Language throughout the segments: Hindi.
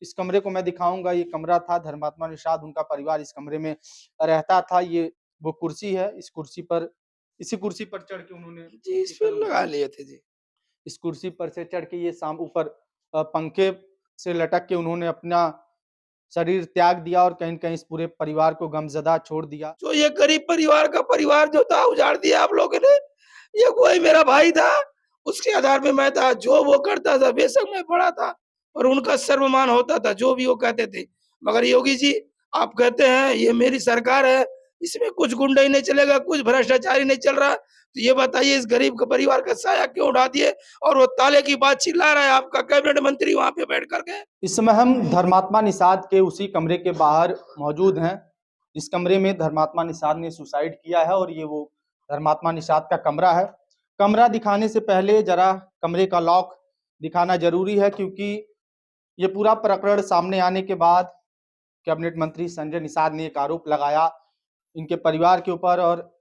इस कमरे को मैं दिखाऊँगा, ये कमरा था, धर्मात्मा निषाद उनका परिवार इस कमरे में रहता था। ये वो कुर्सी है, इसी कुर्सी पर चढ़ के उन्होंने जी, इस पे चिता लगा उनकी लिए थे। जी। इस कुर्सी पर से चढ़ के ये ऊपर पंखे से लटक के उन्होंने अपना शरीर त्याग दिया और कहीं न कहीं इस पूरे परिवार को गमज़दा छोड़ दिया। जो ये गरीब परिवार का परिवार जो था उजाड़ दिया आप लोगों ने। ये कोई मेरा भाई था, उसके आधार पे मैं था, जो वो करता था बेशक मैं बड़ा था और उनका सर्वमान होता था, जो भी वो कहते थे। मगर योगी जी आप कहते हैं ये मेरी सरकार है, इसमें कुछ गुंडा ही नहीं चलेगा, कुछ भ्रष्टाचारी नहीं चल रहा। तो ये बताइए इस गरीब का परिवार का साया क्यों उठा दिए और वो ताले की बात चिल्ला रहा है आपका कैबिनेट मंत्री वहाँ पे बैठ कर के। इस समय हम धर्मात्मा निषाद के उसी कमरे के बाहर मौजूद हैं। इस कमरे में धर्मात्मा निषाद ने सुसाइड किया है और ये वो धर्मात्मा निषाद का कमरा है। कमरा दिखाने से पहले जरा कमरे का लॉक दिखाना ज़रूरी है, क्योंकि ये पूरा प्रकरण सामने आने के बाद कैबिनेट मंत्री संजय निषाद ने एक आरोप लगाया इनके परिवार के ऊपर, और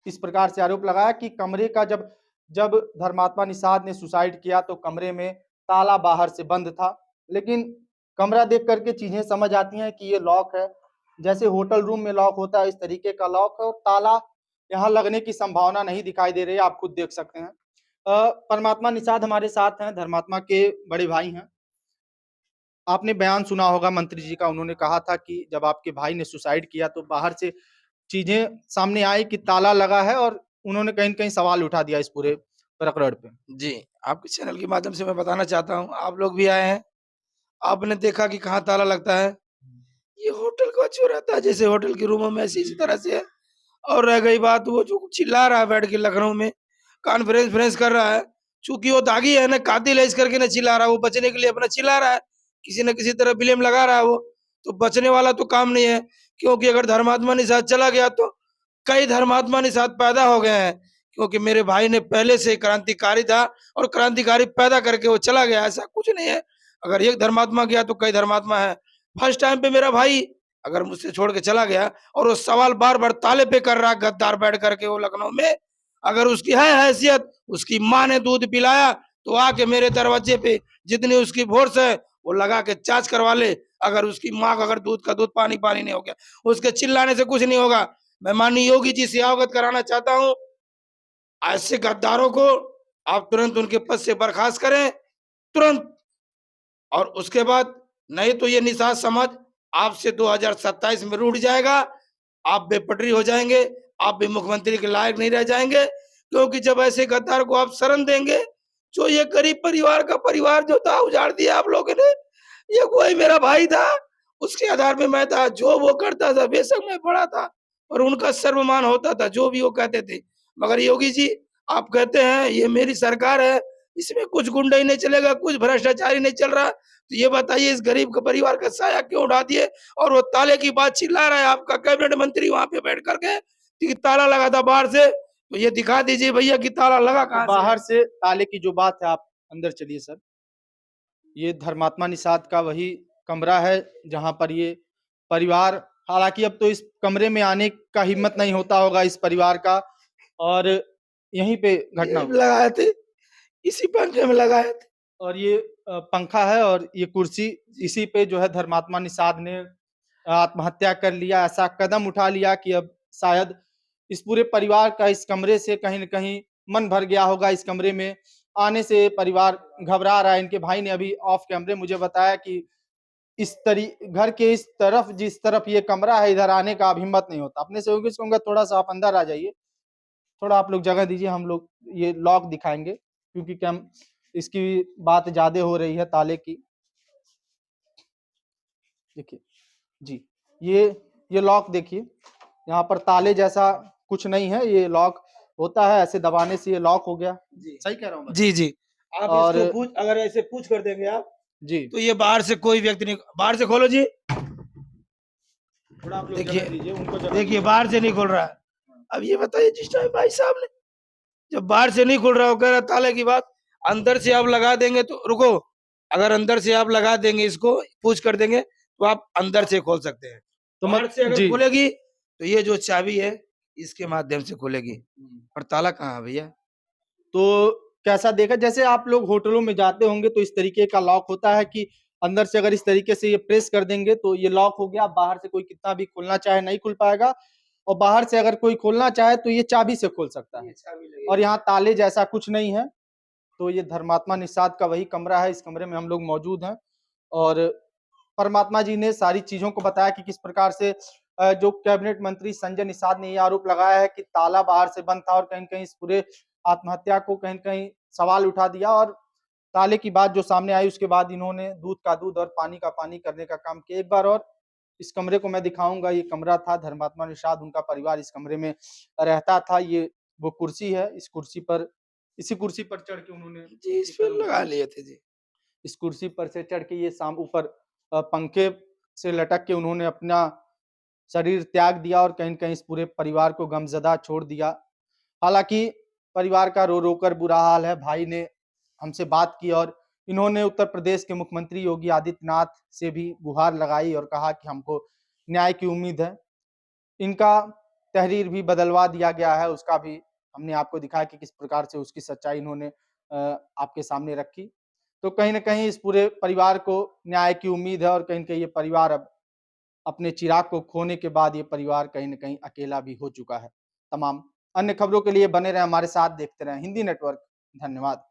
इस प्रकार से आरोप लगाया कि कमरे का जब जब धर्मात्मा निषाद ने सुसाइड किया तो कमरे में ताला बाहर से बंद था। लेकिन कमरा देख करके चीजें समझ आती हैं कि ये लॉक है, जैसे होटल रूम में लॉक होता है इस तरीके का लॉक है, और ताला यहाँ लगने की संभावना नहीं दिखाई दे रही है, आप खुद देख सकते हैं। परमात्मा निषाद हमारे साथ हैं, धर्मात्मा के बड़े भाई हैं। आपने बयान सुना होगा मंत्री जी का, उन्होंने कहा था कि जब आपके भाई ने सुसाइड किया तो बाहर से चीजें सामने आई कि ताला लगा है, और उन्होंने कहीं न कहीं सवाल उठा दिया इस पूरे प्रकरण पे। जी, आपके चैनल के माध्यम से मैं बताना चाहता हूँ, आप लोग भी आए हैं, आपने देखा कि कहाँ ताला लगता है। ये होटल का जो रहता है, जैसे होटल के रूमों में ऐसी इसी तरह से है। और रह गई बात वो जो चिल्ला रहा है बैठ के लखनऊ में, कॉन्फ्रेंस कर रहा है, चूँकि वो दागी है ना, कातिल है इस करके ना चिल्ला रहा है, वो बचने के लिए अपना चिल्ला रहा है, किसी न किसी तरह ब्लेम लगा रहा है वो, तो बचने वाला तो काम नहीं है, क्योंकि अगर धर्मात्मा निषाद चला गया तो कई धर्मात्मा निषाद पैदा हो गए हैं, क्योंकि मेरे भाई ने पहले से क्रांतिकारी था और क्रांतिकारी पैदा करके वो चला गया, ऐसा कुछ नहीं है। अगर एक धर्मात्मा गया तो कई धर्मात्मा है। फर्स्ट टाइम पे मेरा भाई अगर मुझसे छोड़ के चला गया और वो सवाल बार-बार ताले पे कर रहा है गद्दार बैठ करके वो लखनऊ में, अगर उसकी है हैसियत, उसकी माँ ने दूध पिलाया तो आके मेरे दरवाजे पे जितनी उसकी फोर्स है वो लगा के जांच करवा ले। अगर उसकी माँ का अगर दूध का दूध पानी-पानी नहीं हो गया, उसके चिल्लाने से कुछ नहीं होगा। मैं माननीय योगी जी से अवगत कराना चाहता हूँ, ऐसे गद्दारों को आप तुरंत उनके पद से बर्खास्त करें, तुरंत। और उसके बाद नहीं तो ये निषाद समाज आपसे 2027 में रूठ जाएगा, आप बेपटरी हो जाएंगे, आप भी मुख्यमंत्री के लायक नहीं रह जाएंगे, क्योंकि जब ऐसे गद्दार को आप शरण देंगे, जो ये गरीब परिवार का परिवार जो था उजाड़ दिया आप लोगों ने। ये कोई मेरा भाई था, उसके आधार पे मैं था, जो वो करता था बेशक मैं बड़ा था और उनका सर्वमान होता था, जो भी वो कहते थे। मगर योगी जी आप कहते हैं ये मेरी सरकार है, इसमें कुछ गुंडा ही नहीं चलेगा, कुछ भ्रष्टाचारी नहीं चल रहा। तो ये बताइए इस गरीब का परिवार का साया क्यों उठा दिए और वो ताले की बात चिल्ला रहा है आपका कैबिनेट मंत्री वहाँ पे बैठ कर के कि ताला लगा था बाहर से, तो ये दिखा दीजिए भैया कि ताला लगा तो कहाँ से है? बाहर से ताले की जो बात है, आप अंदर चलिए सर। ये धर्मात्मा निषाद का वही कमरा है जहाँ पर ये परिवार, हालाँकि अब तो इस कमरे में आने का हिम्मत नहीं होता होगा इस परिवार का, और यहीं पे घटना ये हुई। लगाए थे, इसी पंखे में लगाए थे। और ये पंखा है और ये कुर्सी, इसी पे जो है धर्मात्मा निषाद ने आत्महत्या कर लिया। ऐसा कदम उठा लिया कि अब शायद इस पूरे परिवार का इस कमरे से कहीं न कहीं मन भर गया होगा। इस कमरे में आने से परिवार घबरा रहा है। इनके भाई ने अभी ऑफ कैमरे मुझे बताया कि इस तरी घर के इस तरफ, जिस तरफ ये कमरा है, इधर आने का अब हिम्मत नहीं होता। अपने सहयोगियों से कहूँगा थोड़ा-सा आप अंदर आ जाइए। थोड़ा आप लोग जगह दीजिए, हम लोग ये लॉक दिखाएँगे, क्योंकि कैम इसकी बात ज़्यादा हो रही है ताले की। देखिए, जी, ये लॉक देखिए, यहाँ पर ताले जैसा कुछ नहीं है, ये लॉक होता है, ऐसे दबाने से ये लॉक हो गया। जी। सही कह रहा हूँ मैं? जी, जी। आप और इसको पूछ अगर ऐसे पूछ कर देंगे आप, जी, तो ये बाहर से कोई व्यक्ति नहीं बाहर से खोलो जी। थोड़ा आप लोग देखिए जगह दीजिए, उनको जगह देखिए दीजिए। बाहर से नहीं खुल रहा है। अब ये बताइए जिस टाइम भाई साहब ने जब बाहर से नहीं खुल रहा हो कह रहा ताले की बात, अंदर से आप लगा देंगे तो रुको, अगर अंदर से आप लगा देंगे इसको, पूछ कर देंगे, तो आप अंदर से खोल सकते हैं। तो बाहर से अगर जी। खुलेगी, तो ये जो चाबी है, इसके माध्यम से खुलेगी और ताला कहाँ है भैया? तो कैसा देखा, जैसे आप लोग होटलों में जाते होंगे तो इस तरीके का लॉक होता है कि अंदर से अगर इस तरीके से ये प्रेस कर देंगे तो ये लॉक हो गया, बाहर से कोई कितना भी खोलना चाहे नहीं खुल पाएगा, और बाहर से अगर कोई खोलना चाहे तो ये चाबी से खोल सकता है, और यहाँ ताले जैसा कुछ नहीं है। तो ये धर्मात्मा निषाद का वही कमरा है, इस कमरे में हम लोग मौजूद हैं, और परमात्मा जी ने सारी चीजों को बताया कि किस प्रकार से जो कैबिनेट मंत्री संजय निषाद ने ये आरोप लगाया है कि ताला बाहर से बंद था, और कहीं कहीं इस पूरे आत्महत्या को कहीं कहीं सवाल उठा दिया, और ताले की बात जो सामने आई उसके बाद इन्होंने दूध का दूध और पानी का पानी करने का काम किया। एक बार और इस कमरे को मैं दिखाऊंगा, ये कमरा था धर्मात्मा निषाद, उनका परिवार इस कमरे में रहता था। ये वो कुर्सी है, इस कुर्सी पर, इसी कुर्सी पर चढ़ के उन्होंने जी, इस पे लगा लिए थे जी। इस कुर्सी पर से चढ़ के ये शाम ऊपर पंखे से लटक के उन्होंने अपना शरीर त्याग दिया, और कहीं न कहीं इस पूरे परिवार को गमज़दा छोड़ दिया। हालाँकि परिवार का रो-रो कर बुरा हाल है। भाई ने हमसे बात की, और इन्होंने उत्तर प्रदेश के मुख्यमंत्री योगी आदित्यनाथ से भी गुहार लगाई और कहा कि हमको न्याय की उम्मीद है। इनका तहरीर भी बदलवा दिया गया है, उसका भी हमने आपको दिखाया कि किस प्रकार से उसकी सच्चाई इन्होंने आपके सामने रखी। तो कहीं न कहीं इस पूरे परिवार को न्याय की उम्मीद है, और कहीं न कहीं ये परिवार अब अपने चिराग को खोने के बाद ये परिवार कहीं न कहीं अकेला भी हो चुका है। तमाम अन्य खबरों के लिए बने रहें हमारे साथ, देखते रहें हिंदी नेटवर्क। धन्यवाद।